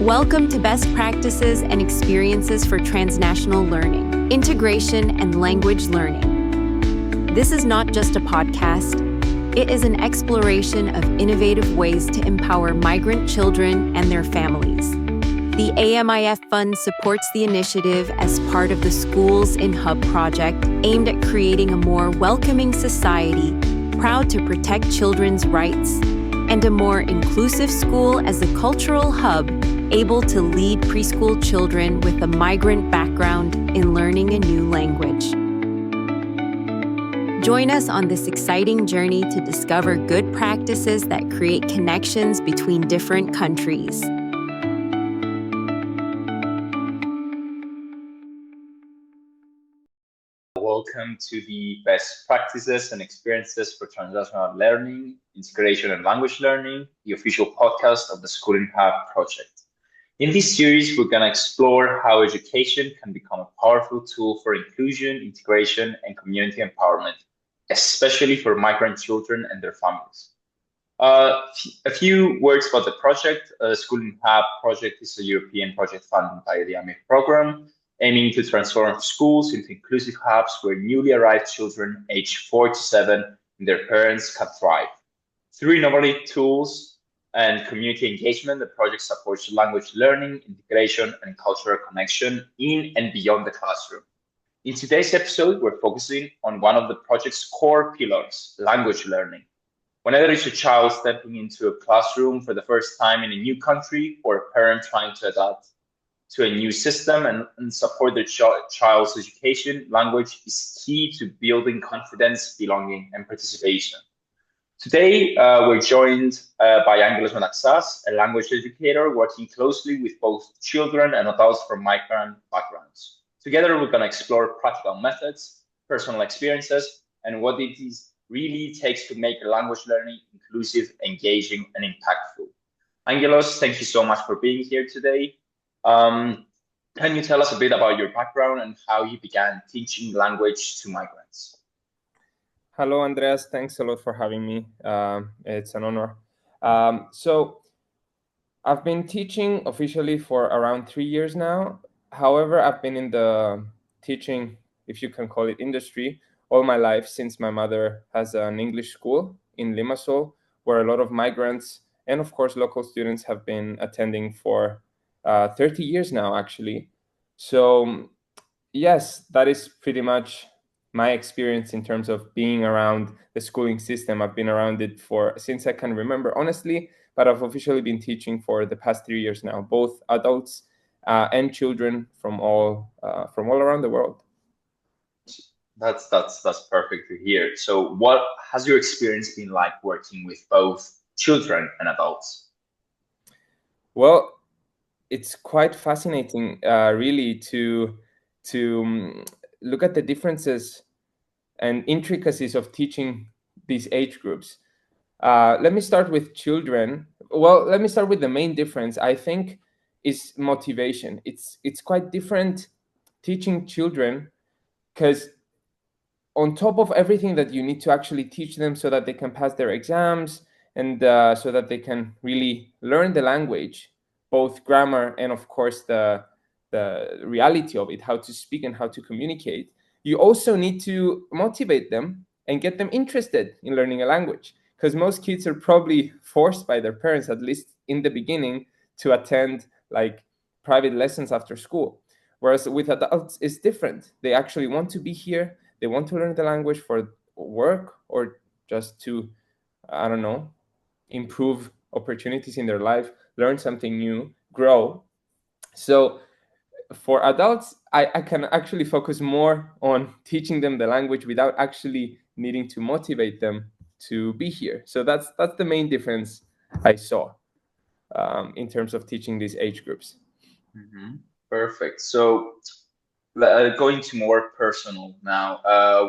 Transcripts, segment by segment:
Welcome to Best Practices and Experiences for Transnational Learning, Integration and Language Learning. This is not just a podcast. It is an exploration of innovative ways to empower migrant children and their families. The AMIF Fund supports the initiative as part of the SCHOOLinHUB project aimed at creating a more welcoming society, proud to protect children's rights, and a more inclusive school as a cultural hub able to lead preschool children with a migrant background in learning a new language. Join us on this exciting journey to discover good practices that create connections between different countries. Welcome to the Best Practices and Experiences for Transnational Learning, Integration and Language Learning, the official podcast of the SCHOOLinHUB project. In this series, we're going to explore how education can become a powerful tool for inclusion, integration, and community empowerment, especially for migrant children and their families. A few words about the project. SCHOOLinHUB project is a European project funded by the AMIF program, aiming to transform schools into inclusive hubs where newly arrived children aged 4 to 7 and their parents can thrive. Through innovative tools and community engagement, the project supports language learning, integration, and cultural connection in and beyond the classroom. In today's episode, we're focusing on one of the project's core pillars, language learning. Whenever it's a child stepping into a classroom for the first time in a new country, or a parent trying to adapt to a new system and support their child's education, language is key to building confidence, belonging, and participation. Today, we're joined by Angelos Metaxas, a language educator working closely with both children and adults from migrant backgrounds. Together, we're going to explore practical methods, personal experiences, and what it really takes to make language learning inclusive, engaging, and impactful. Angelos, thank you so much for being here today. Can you tell us a bit about your background and how you began teaching language to migrants? Hello, Andreas. Thanks a lot for having me. It's an honor. So I've been teaching officially for around 3 years now. However, I've been in the teaching, if you can call it industry, all my life since my mother has an English school in Limassol, where a lot of migrants and, of course, local students have been attending for 30 years now, actually. So yes, that is pretty much my experience in terms of being around the schooling system. I've been around it since I can remember, honestly, but I've officially been teaching for the past 3 years now, both adults and children from all around the world. That's perfect to hear. So what has your experience been like working with both children and adults? Well, it's quite fascinating, really, to look at the differences and intricacies of teaching these age groups. Let me start with children. Well, let me start with the main difference, I think, is motivation. It's quite different teaching children because on top of everything that you need to actually teach them so that they can pass their exams and so that they can really learn the language, both grammar and, of course, the reality of it, how to speak and how to communicate, you also need to motivate them and get them interested in learning a language, because most kids are probably forced by their parents, at least in the beginning, to attend like private lessons after school. Whereas with adults, it's different. They actually want to be here. They want to learn the language for work or just to, I don't know, improve opportunities in their life, learn something new, grow. So for adults, I can actually focus more on teaching them the language without actually needing to motivate them to be here. So that's the main difference I saw in terms of teaching these age groups. Mm-hmm. Perfect. So going to more personal now,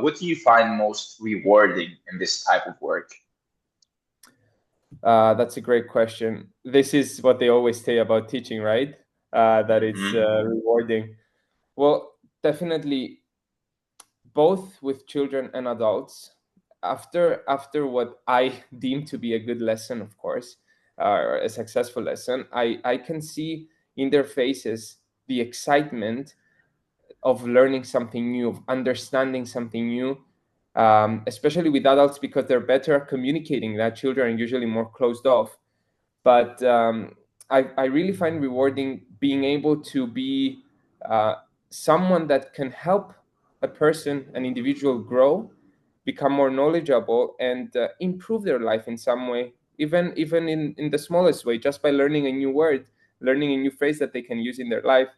what do you find most rewarding in this type of work? That's a great question. This is what they always say about teaching, right? That it's rewarding. Well, definitely both with children and adults. After what I deem to be a good lesson, of course, or a successful lesson, I can see in their faces the excitement of learning something new, of understanding something new, especially with adults, because they're better at communicating that. Children are usually more closed off. But I really find rewarding being able to be uh, someone that can help a person, an individual, grow, become more knowledgeable, and improve their life in some way, even in the smallest way, just by learning a new word, learning a new phrase that they can use in their life.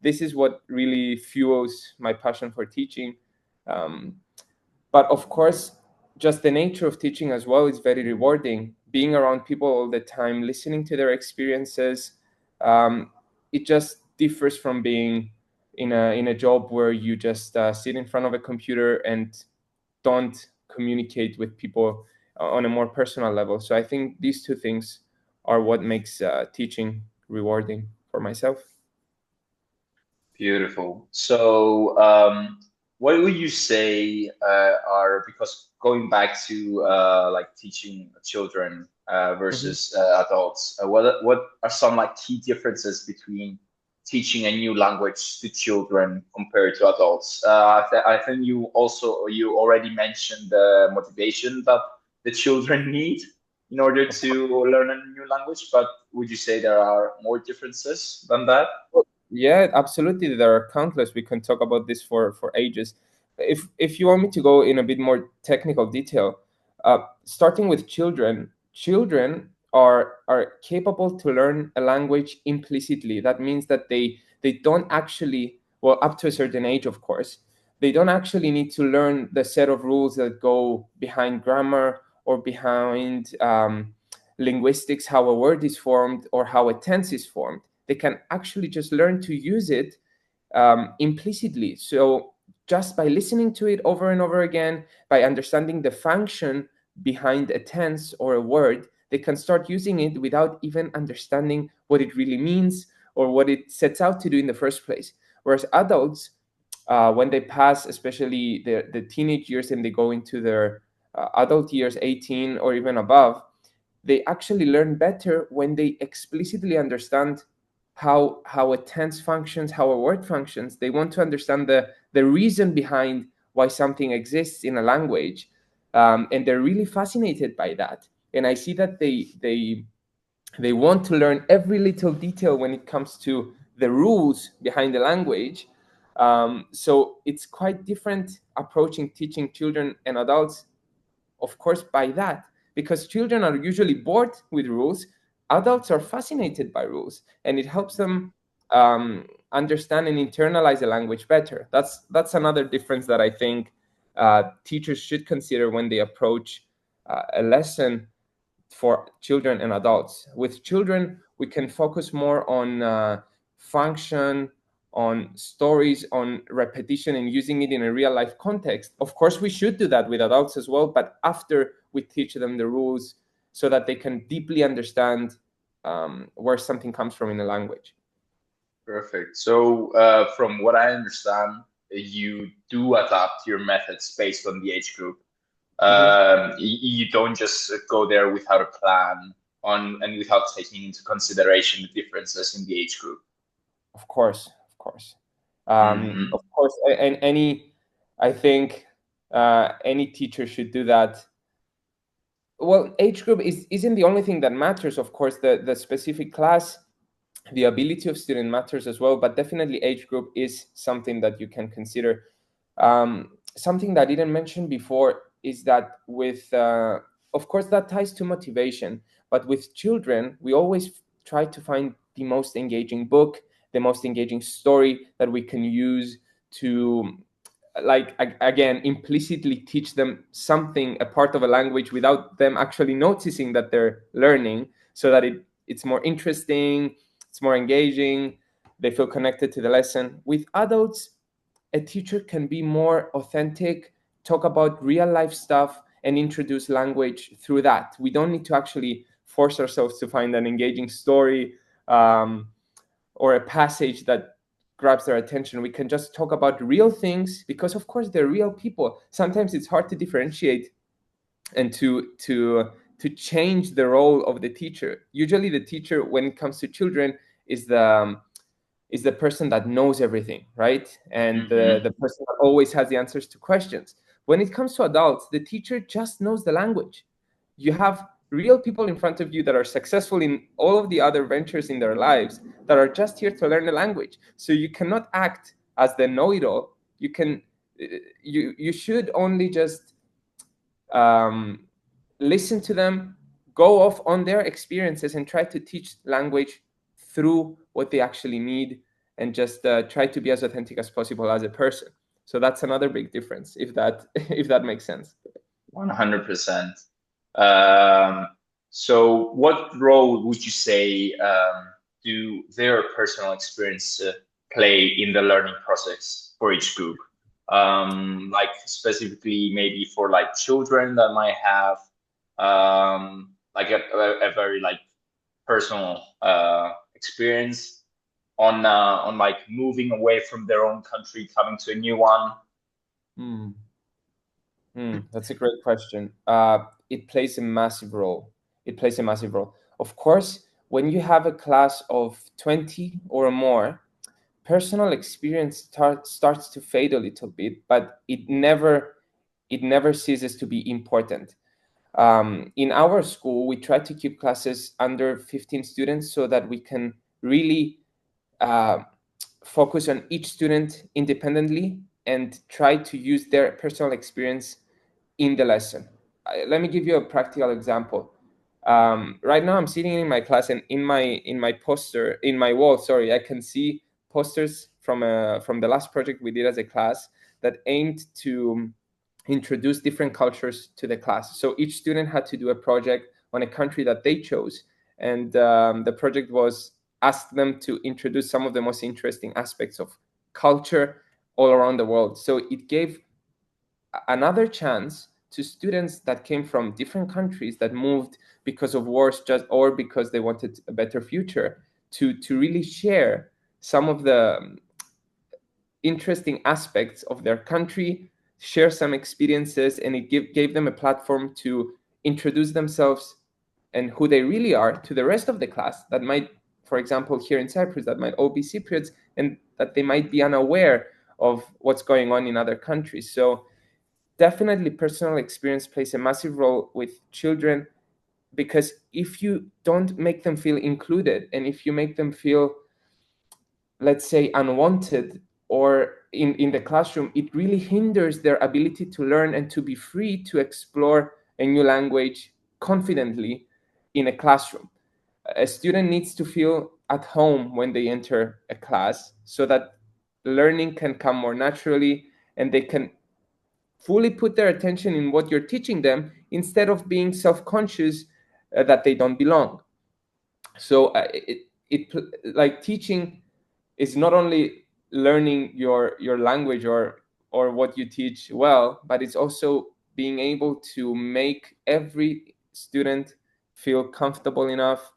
This is what really fuels my passion for teaching. Um, but of course, just the nature of teaching as well is very rewarding. Being around people all the time, listening to their experiences, um, it just differs from being in a job where you just sit in front of a computer and don't communicate with people on a more personal level. So I think these two things are what makes teaching rewarding for myself. Beautiful. So, what would you say are, because going back to like teaching children Mhm. versus adults, what are some like key differences between teaching a new language to children compared to adults? I think you already mentioned the motivation that the children need in order to learn a new language, but would you say there are more differences than that? Yeah, absolutely. There are countless. We can talk about this for ages. If you want me to go in a bit more technical detail, starting with children, children are capable to learn a language implicitly. That means that they don't actually, well, up to a certain age, of course, they don't actually need to learn the set of rules that go behind grammar or behind linguistics, how a word is formed or how a tense is formed. They can actually just learn to use it implicitly. So just by listening to it over and over again, by understanding the function behind a tense or a word, they can start using it without even understanding what it really means or what it sets out to do in the first place. Whereas adults, when they pass, especially the teenage years, and they go into their adult years, 18 or even above, they actually learn better when they explicitly understand how a tense functions, how a word functions. They want to understand the reason behind why something exists in a language, and they're really fascinated by that. And I see that they want to learn every little detail when it comes to the rules behind the language. So it's quite different approaching teaching children and adults, of course, by that, because children are usually bored with rules. Adults are fascinated by rules, and it helps them understand and internalize the language better. That's another difference that I think teachers should consider when they approach a lesson for children and adults. With children, we can focus more on function, on stories, on repetition, and using it in a real life context. Of course, we should do that with adults as well, but after we teach them the rules so that they can deeply understand where something comes from in a language. Perfect. So, from what I understand, you do adapt your methods based on the age group. Mhm. You don't just go there without a plan on and without taking into consideration the differences in the age group. Of course, of course. Hmm. Of course, and any, I think any teacher should do that. Well, age group isn't the only thing that matters. Of course, the specific class, the ability of student matters as well, but definitely age group is something that you can consider. Something that I didn't mention before is that with, of course, that ties to motivation, but with children, we always try to find the most engaging book, the most engaging story that we can use to, like, again, implicitly teach them something, a part of a language, without them actually noticing that they're learning, so that it's more interesting, it's more engaging, they feel connected to the lesson. With adults, a teacher can be more authentic, talk about real life stuff, and introduce language through that. We don't need to actually force ourselves to find an engaging story, or a passage that grabs their attention. We can just talk about real things, because of course they're real people. Sometimes it's hard to differentiate and to change the role of the teacher. Usually the teacher, when it comes to children, is is the person that knows everything, right? And Mm-hmm. the person that always has the answers to questions. When it comes to adults, the teacher just knows the language. You have real people in front of you that are successful in all of the other ventures in their lives that are just here to learn the language. So you cannot act as the know-it-all. You should only just listen to them, go off on their experiences, and try to teach language through what they actually need, and just try to be as authentic as possible as a person. So that's another big difference, if that if that makes sense. 100%. Um, so, what role would you say do their personal experience play in the learning process for each group? Like specifically, maybe for like children that might have like a very like personal experience on like moving away from their own country, coming to a new one. That's a great question. It plays a massive role. It plays a massive role. Of course, when you have a class of 20 or more, personal experience starts to fade a little bit, but it never ceases to be important. In our school, we try to keep classes under 15 students so that we can really uh, focus on each student independently and try to use their personal experience in the lesson. Let me give you a practical example. Right now, I'm sitting in my class, and in my wall, sorry, I can see posters from the last project we did as a class that aimed to introduce different cultures to the class. So each student had to do a project on a country that they chose, and the project was asked them to introduce some of the most interesting aspects of culture all around the world. So it gave another chance to students that came from different countries that moved because of wars just or because they wanted a better future to really share some of the interesting aspects of their country, share some experiences, and it gave them a platform to introduce themselves and who they really are to the rest of the class that might, for example, here in Cyprus, that might all be Cypriots, and that they might be unaware of what's going on in other countries. So definitely personal experience plays a massive role with children, because if you don't make them feel included, and if you make them feel, let's say, unwanted or in the classroom, it really hinders their ability to learn and to be free to explore a new language confidently in a classroom. A student needs to feel at home when they enter a class so that learning can come more naturally, and they can fully put their attention in what you're teaching them instead of being self-conscious that they don't belong. So like teaching is not only learning your language or what you teach well, but it's also being able to make every student feel comfortable enough,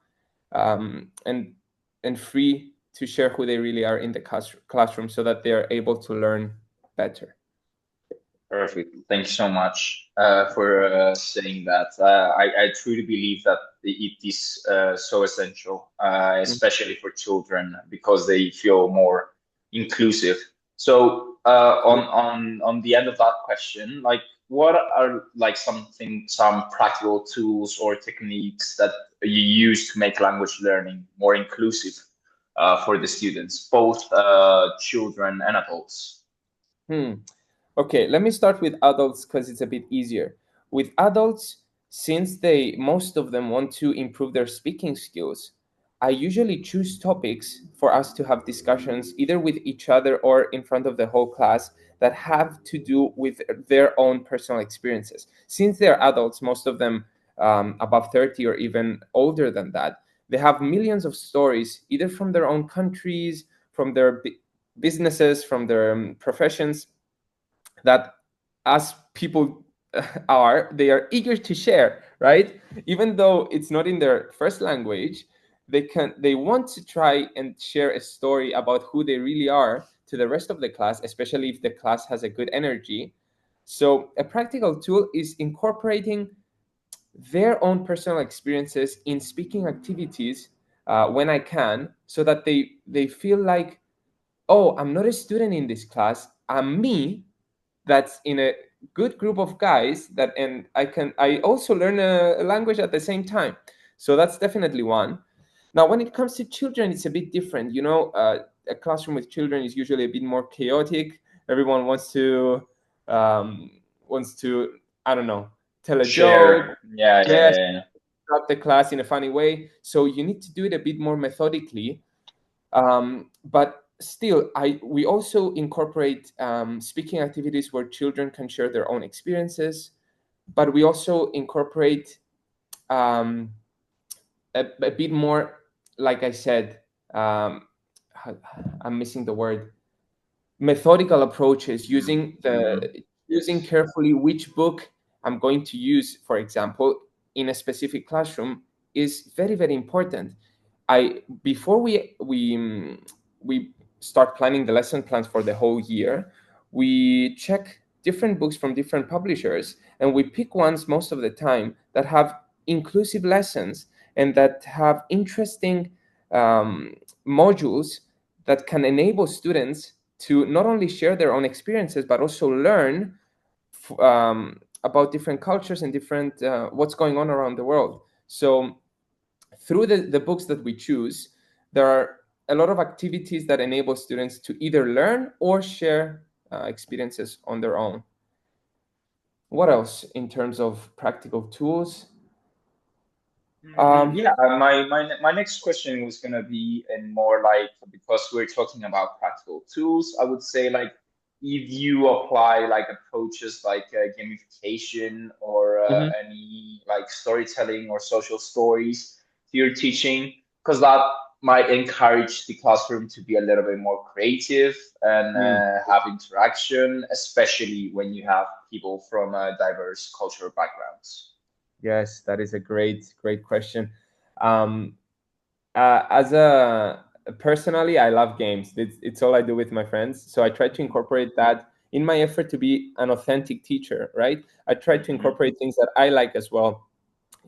and free to share who they really are in the classroom so that they are able to learn better. Perfect. Thank you so much for saying that. I truly believe that it is so essential, especially for children, because they feel more inclusive. So, on the end of that question, like, what are like some practical tools or techniques that you use to make language learning more inclusive for the students, both children and adults? Hmm. Okay, let me start with adults because it's a bit easier. With adults, since most of them want to improve their speaking skills, I usually choose topics for us to have discussions either with each other or in front of the whole class that have to do with their own personal experiences. Since they're adults, most of them above 30 or even older than that, they have millions of stories, either from their own countries, from their businesses, from their professions, that as people they are eager to share, right? Even though it's not in their first language, they want to try and share a story about who they really are to the rest of the class, especially if the class has a good energy. So a practical tool is incorporating their own personal experiences in speaking activities when I can, so that they feel like oh, I'm not a student in this class, I'm me that's in a good group of guys that, and I also learn a language at the same time. So that's definitely one. Now when it comes to children, it's a bit different. A classroom with children is usually a bit more chaotic. Everyone um, wants to, I don't know, tell a joke. Share. Yeah, yeah, Yes, yeah, yeah. start the class in a funny way. So you need to do it a bit more methodically. But still, we also incorporate speaking activities where children can share their own experiences. But we also incorporate um, a bit more, like I said, um, I'm missing the word, methodical approaches, Mm-hmm. using carefully which book I'm going to use, for example, in a specific classroom is very, very important. I Before we start planning the lesson plans for the whole year, we check different books from different publishers, and we pick ones most of the time that have inclusive lessons and that have interesting um, modules that can enable students to not only share their own experiences but also learn about different cultures and different what's going on around the world. So through the books that we choose, there are a lot of activities that enable students to either learn or share experiences on their own. What else in terms of practical tools? Yeah, my next question was gonna be in more like, because we're talking about practical tools, I would say like if you apply like approaches like gamification or Mhm. any like storytelling or social stories to your teaching, because that might encourage the classroom to be a little bit more creative and Mm. have interaction, especially when you have people from diverse cultural backgrounds. Yes, that is a great question. Um, as a Personally, I love games. It's all I do with my friends. So I try to incorporate that in my effort to be an authentic teacher, right? I try to Mhm. incorporate things that I like as well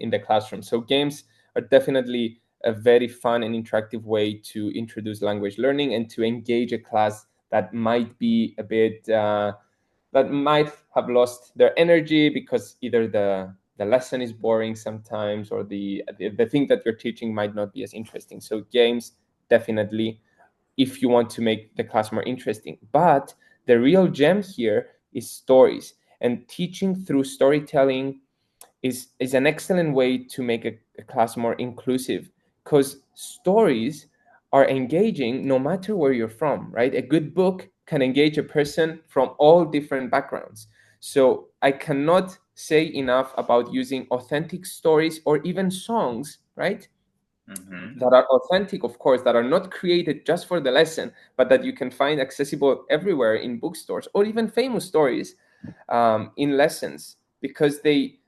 in the classroom. So games are definitely a very fun and interactive way to introduce language learning and to engage a class that might be a bit that might have lost their energy because either the lesson is boring sometimes or the thing that you're teaching might not be as interesting. So games definitely, if you want to make the class more interesting. But the real gem here is stories, and teaching through storytelling is an excellent way to make a class more inclusive, because stories are engaging no matter where you're from, right? A good book can engage a person from all different backgrounds. So I cannot say enough about using authentic stories or even songs, right, Mhm. that are authentic, of course, that are not created just for the lesson, but that you can find accessible everywhere in bookstores, or even famous stories in lessons, because they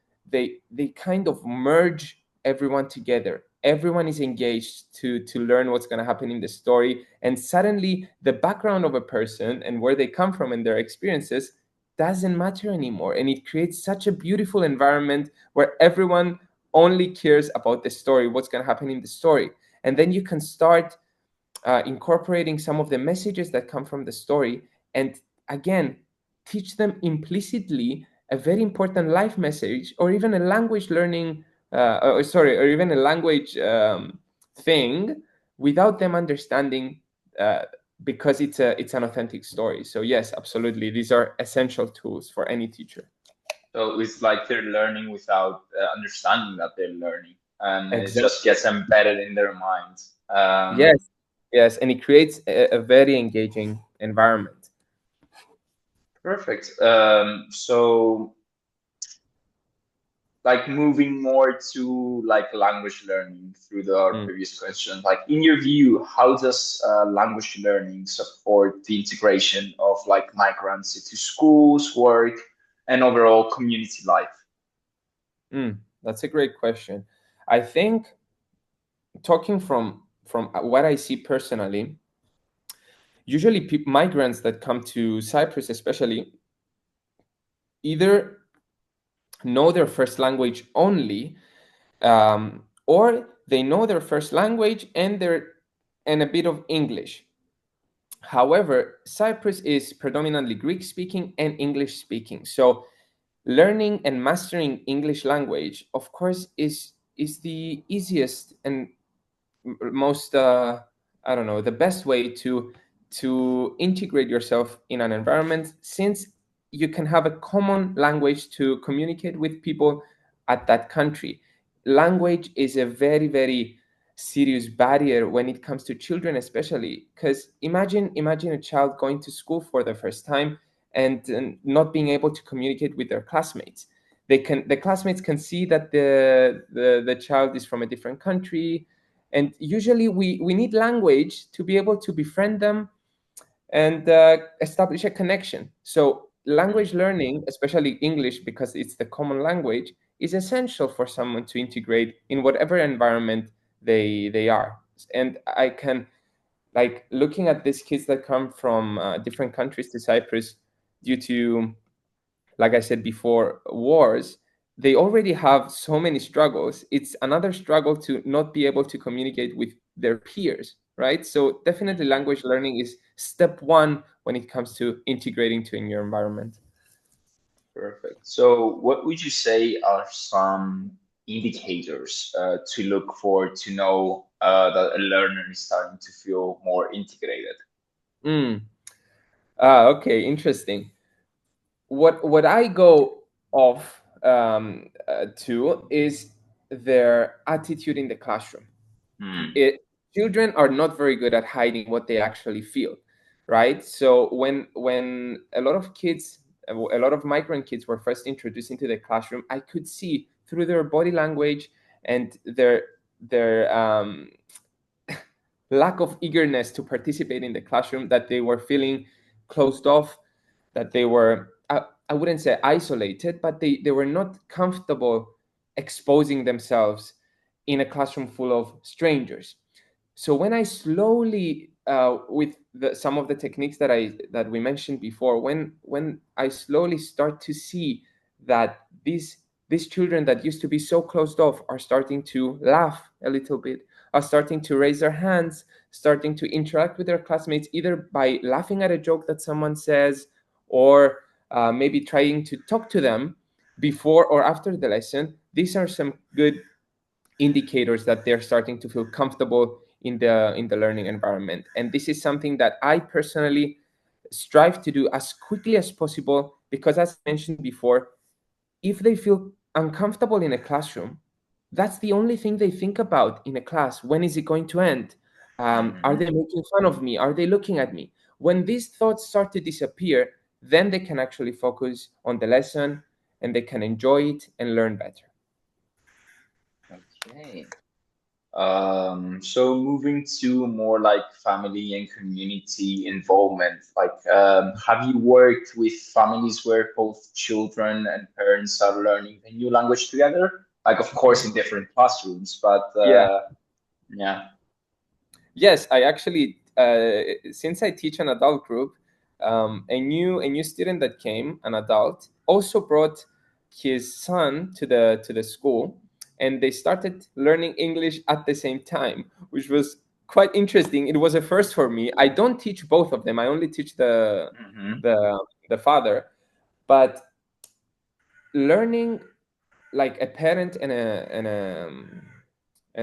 kind of merge everyone together. Everyone is engaged to learn what's going to happen in the story, and suddenly the background of a person and where they come from and their experiences doesn't matter anymore, and it creates such a beautiful environment where everyone only cares about the story, what's going to happen in the story. And then you can start incorporating some of the messages that come from the story, and again teach them implicitly a very important life message, or even a language learning or even a language thing, without them understanding, uh, because it's an authentic story. So yes, absolutely, these are essential tools for any teacher. So it's like they're learning without understanding that they're learning, and it just Exactly. gets embedded in their minds. Yes, yes, and it creates a very engaging environment. Perfect. So like moving more to like language learning through our Mm. previous question, like in your view, how does language learning support the integration of like migrants into schools, work, and overall community life? That's a great question. I think, talking from what I see personally, usually migrants that come to Cyprus, especially, either know their first language only, or they know their first language and a bit of English. However, Cyprus is predominantly Greek speaking and English speaking. So learning and mastering English language, of course, is the easiest and most I don't know, the best way to integrate yourself in an environment, since you can have a common language to communicate with people at that country. Language is a very, very serious barrier when it comes to children, especially because imagine a child going to school for the first time and not being able to communicate with their classmates. The classmates can see that the child is from a different country, and usually we need language to be able to befriend them and establish a connection. So language learning, especially English, because it's the common language, is essential for someone to integrate in whatever environment they are. And I can, like, looking at these kids that come from different countries to Cyprus due to, like I said before, wars, they already have so many struggles. It's another struggle to not be able to communicate with their peers, right? So definitely language learning is step one when it comes to integrating to a new environment. Perfect. So, what would you say are some indicators to look for to know that a learner is starting to feel more integrated? Mm. Okay, interesting. What I go off to is their attitude in the classroom. Hmm. it Children are not very good at hiding what they actually feel, right? So when a lot of migrant kids were first introduced into the classroom, I could see through their body language and their lack of eagerness to participate in the classroom that they were feeling closed off, that they were, I wouldn't say isolated, but they were not comfortable exposing themselves in a classroom full of strangers. So when I slowly, with some of the techniques that we mentioned before, when I slowly start to see that these children that used to be so closed off are starting to laugh a little bit, are starting to raise their hands, starting to interact with their classmates, either by laughing at a joke that someone says, or maybe trying to talk to them before or after the lesson. These are some good indicators that they're starting to feel comfortable in the learning environment. And this is something that I personally strive to do as quickly as possible, because as I mentioned before, if they feel uncomfortable in a classroom, that's the only thing they think about in a class. When is it going to end? Are Hmm. they making fun of me? Are they looking at me? When these thoughts start to disappear, then they can actually focus on the lesson, and they can enjoy it and learn better. Okay. So moving to more like family and community involvement, like have you worked with families where both children and parents are learning a new language together? Like, of course, in different classrooms, but Yeah. yeah. Yes, I actually, since I teach an adult group, a new student that came, an adult, also brought his son to the school, and they started learning English at the same time, which was quite interesting. It was a first for me. I don't teach both of them. I only teach Hmm. the father, but learning, like a parent and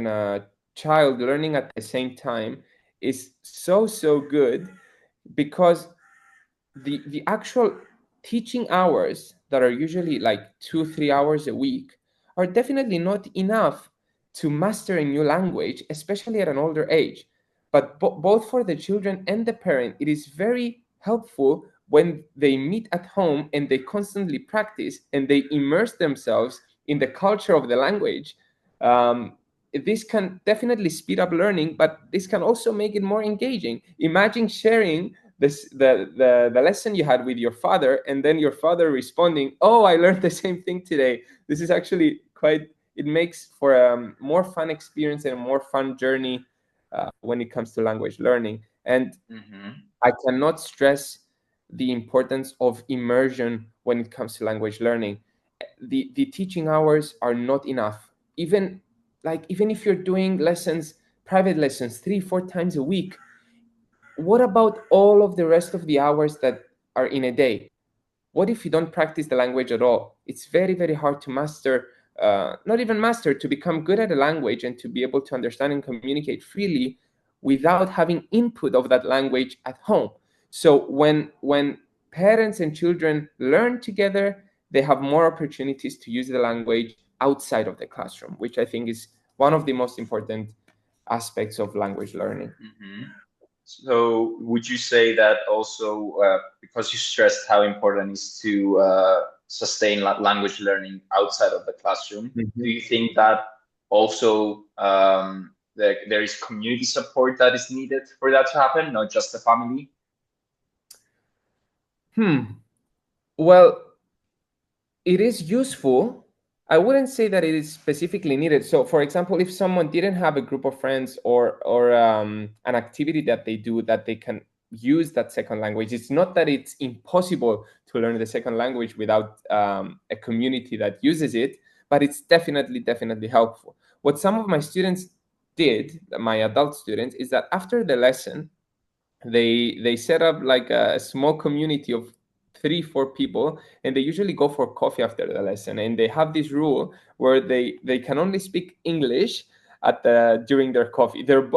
a child learning at the same time, is so good, because the actual teaching hours that are usually like 2-3 hours a week are definitely not enough to master a new language, especially at an older age. But both for the children and the parent, it is very helpful when they meet at home and they constantly practice and they immerse themselves in the culture of the language. um, this can definitely speed up learning, but this can also make it more engaging. Imagine sharing the lesson you had with your father, and then your father responding, "Oh, I learned the same thing today." This is actually quite, it makes for a more fun experience and a more fun journey when it comes to language learning. And Hmm. I cannot stress the importance of immersion when it comes to language learning. The teaching hours are not enough. Even if you're doing lessons, private lessons, 3-4 times a week, what about all of the rest of the hours that are in a day? What if you don't practice the language at all? It's very, very hard to master, not even master, to become good at a language and to be able to understand and communicate freely without having input of that language at home. So when parents and children learn together, they have more opportunities to use the language outside of the classroom, which I think is one of the most important aspects of language learning. Mm-hmm. So would you say that also, because you stressed how important it is to sustain language learning outside of the classroom, do you think that also there is community support that is needed for that to happen, not just the family? Well, it is useful. I wouldn't say that it is specifically needed. So, for example, if someone didn't have a group of friends or an activity that they do that they can use that second language, it's not that it's impossible to learn the second language without a community that uses it, but it's definitely helpful. What some of my students did, my adult students, is that after the lesson, they set up like a small community of 3-4 people, and they usually go for coffee after the lesson, and they have this rule where they can only speak English at the during their coffee. They're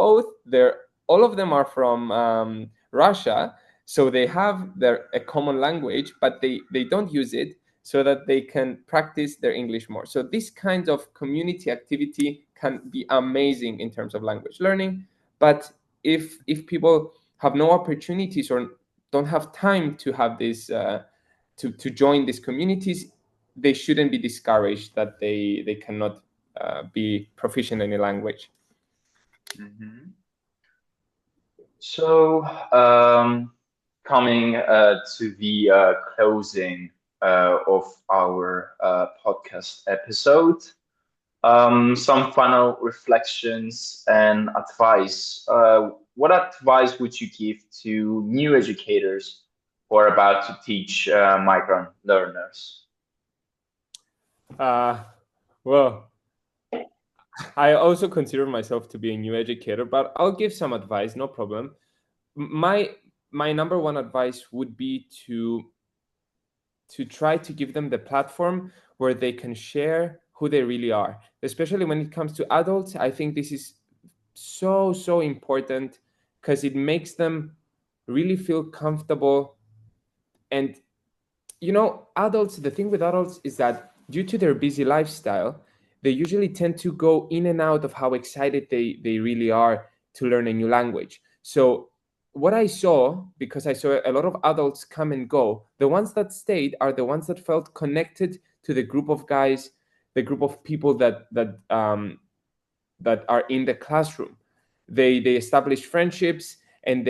all of them are from Russia, so they have a common language, but they don't use it so that they can practice their English more. So this kind of community activity can be amazing in terms of language learning. But if people have no opportunities or don't have time to have this to join these communities, they shouldn't be discouraged that they cannot be proficient in a language. Mm-hmm. So coming to the closing of our podcast episode, some final reflections and advice. What advice would you give to new educators who are about to teach migrant learners? Well, I also consider myself to be a new educator, but I'll give some advice, no problem. My number one advice would be to try to give them the platform where they can share who they really are. Especially when it comes to adults, I think this is so important because it makes them really feel comfortable. And adults, the thing with adults is that due to their busy lifestyle, they usually tend to go in and out of how excited they really are to learn a new language. So what I saw, because I saw a lot of adults come and go, the ones that stayed are the ones that felt connected to the group of guys, the group of people that are in the classroom. They establish friendships, and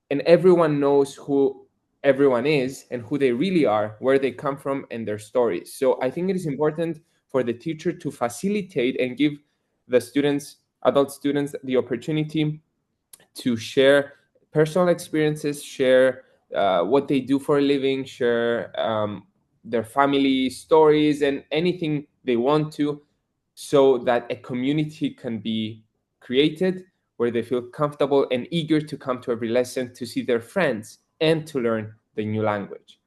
everyone knows who everyone is and who they really are, where they come from, and their stories. So I think it is important for the teacher to facilitate and give the adult students, the opportunity to share personal experiences, share what they do for a living, share their family stories and anything they want to, so that a community can be created where they feel comfortable and eager to come to every lesson to see their friends and to learn the new language.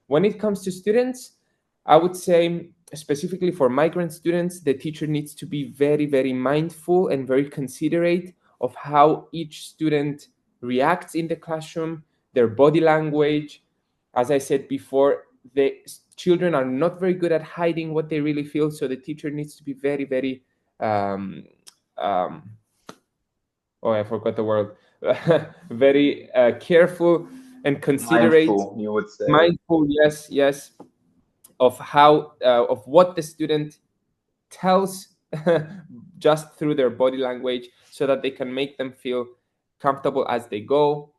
When it comes to students, I would say specifically for migrant students, the teacher needs to be very mindful and very considerate of how each student reacts in the classroom, their body language. As I said before, the children are not very good at hiding what they really feel, so the teacher needs to be very I forgot the word. Very careful and considerate. Mindful, you would say. Mindful, yes, of how of what the student tells just through their body language, so that they can make them feel comfortable as they go.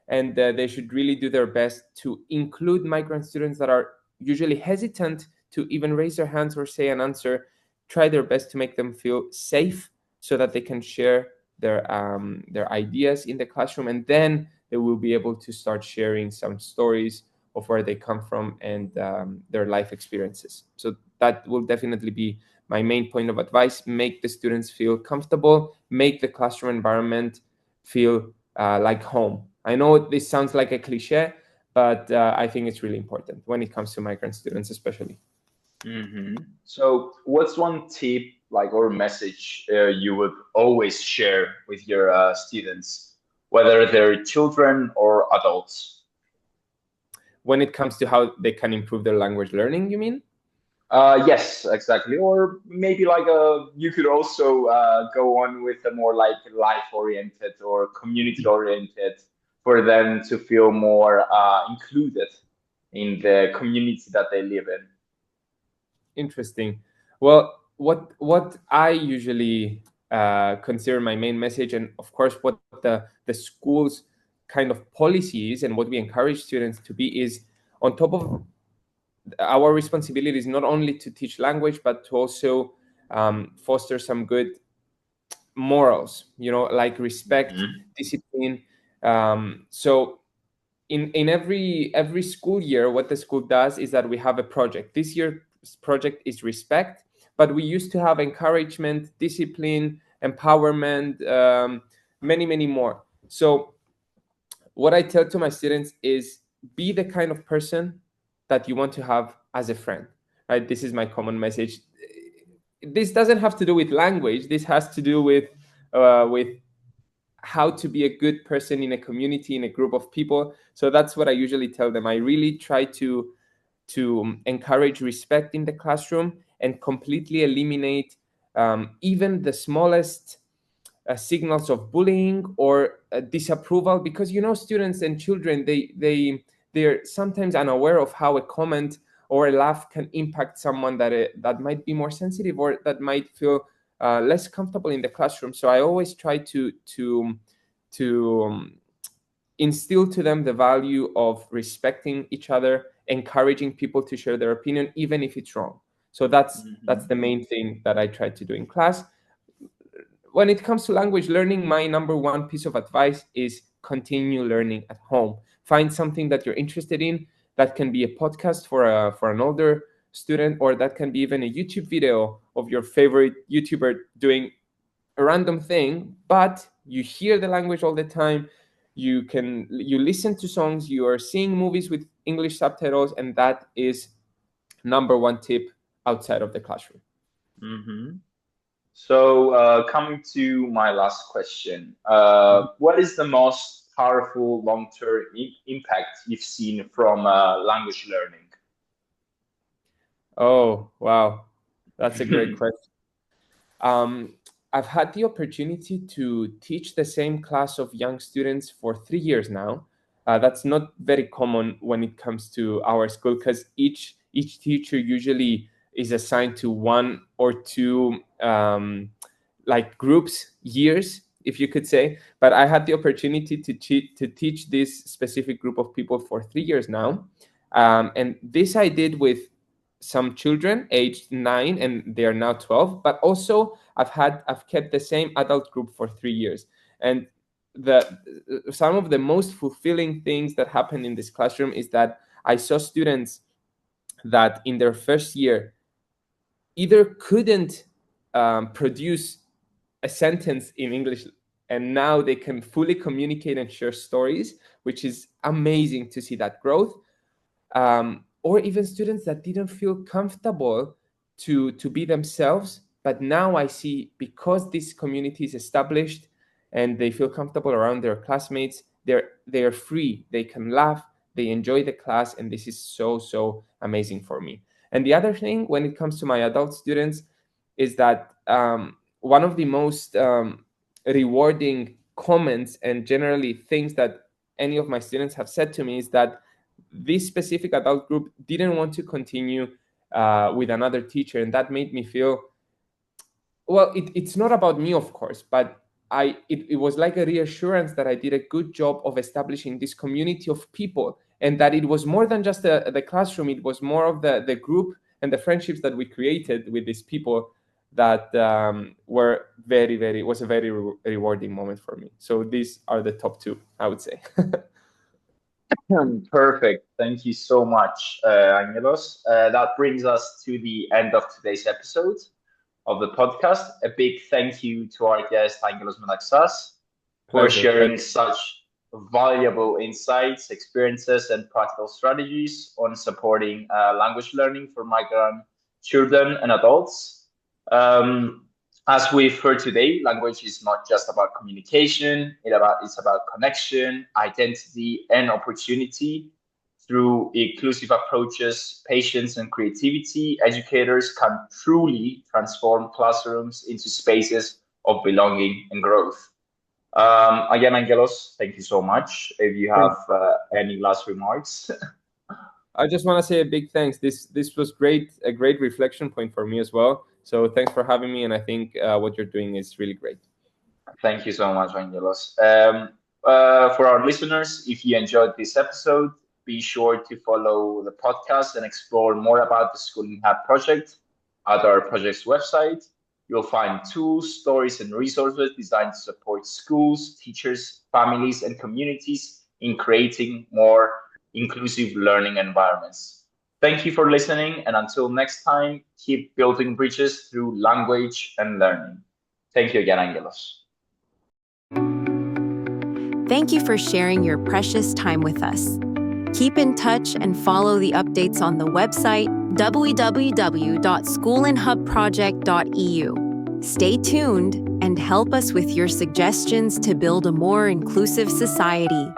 And they should really do their best to include migrant students that are usually hesitant to even raise their hands or say an answer. Try their best to make them feel safe so that they can share their ideas in the classroom, and then they will be able to start sharing some stories of where they come from and their life experiences. So that will definitely be my main point of advice. Make the students feel comfortable, make the classroom environment feel like home. I know this sounds like a cliche, but I think it's really important when it comes to migrant students, especially. So, what's one tip, like, or message you would always share with your students, whether they're children or adults? When it comes to how they can improve their language learning, you mean? Yes, exactly. Or maybe like you could also go on with a more like life-oriented or community-oriented for them to feel more included in the community that they live in. Interesting. Well, what I usually consider my main message, and of course, what the school's kind of policy is, and what we encourage students to be, is on top of our responsibility is not only to teach language, but to also foster some good morals. Like respect, discipline. So in every school year, what the school does is that we have a project. This year's project is respect, but we used to have encouragement, discipline, empowerment, many more. So what I tell to my students is, be the kind of person that you want to have as a friend, right? This is my common message. This doesn't have to do with language. This has to do with how to be a good person in a community, in a group of people. So that's what I usually tell them. I really try to encourage respect in the classroom and completely eliminate even the smallest signals of bullying or disapproval, because students and children, they're sometimes unaware of how a comment or a laugh can impact someone that might be more sensitive or that might feel less comfortable in the classroom. So I always try to instill to them the value of respecting each other, encouraging people to share their opinion even if it's wrong. So that's the main thing that I try to do in class. When it comes to language learning, my number one piece of advice is continue learning at home. Find something that you're interested in. That can be a podcast for an older student, or that can be even a YouTube video of your favorite YouTuber doing a random thing, but you hear the language all the time. You listen to songs, you are seeing movies with English subtitles, and that is number one tip outside of the classroom. So, coming to my last question, what is the most powerful long-term impact you've seen from language learning? Oh, wow. That's a great question. I've had the opportunity to teach the same class of young students for 3 years now. That's not very common when it comes to our school, because each teacher usually is assigned to one or two like groups, years, if you could say. But I had the opportunity to teach this specific group of people for 3 years now, and this I did with some children aged 9 and they are now 12, but also I've kept the same adult group for 3 years. And some of the most fulfilling things that happened in this classroom is that I saw students that in their first year either couldn't produce a sentence in English, and now they can fully communicate and share stories, which is amazing to see that growth. Or even students that didn't feel comfortable to be themselves, but now I see, because this community is established and they feel comfortable around their classmates, they are free, they can laugh, they enjoy the class, and this is so amazing for me. And the other thing, when it comes to my adult students, is that one of the most rewarding comments and generally things that any of my students have said to me is that this specific adult group didn't want to continue with another teacher, and that made me feel, well, it's not about me, of course, but it was like a reassurance that I did a good job of establishing this community of people, and that it was more than just the classroom. It was more of the group and the friendships that we created with these people that were it was a very rewarding moment for me. So these are the top two, I would say. Perfect. Thank you so much, Angelos. That brings us to the end of today's episode of the podcast. A big thank you to our guest, Angelos Metaxas. for Pleasure. sharing such valuable insights, experiences, and practical strategies on supporting language learning for migrant children and adults. As we've heard today, language is not just about communication, it's about connection, identity, and opportunity. Through inclusive approaches, patience, and creativity, educators can truly transform classrooms into spaces of belonging and growth. Again, Angelos, thank you so much. If you have any last remarks. I just want to say a big thanks. This was great, a great reflection point for me as well. So thanks for having me, and I think what you're doing is really great. Thank you so much, Angelos. For our listeners, if you enjoyed this episode, be sure to follow the podcast and explore more about the SCHOOLinHUB project at our project's website. You'll find tools, stories, and resources designed to support schools, teachers, families, and communities in creating more inclusive learning environments. Thank you for listening, and until next time, keep building bridges through language and learning. Thank you again, Angelos. Thank you for sharing your precious time with us. Keep in touch and follow the updates on the website www.SCHOOLinHUBproject.eu. Stay tuned and help us with your suggestions to build a more inclusive society.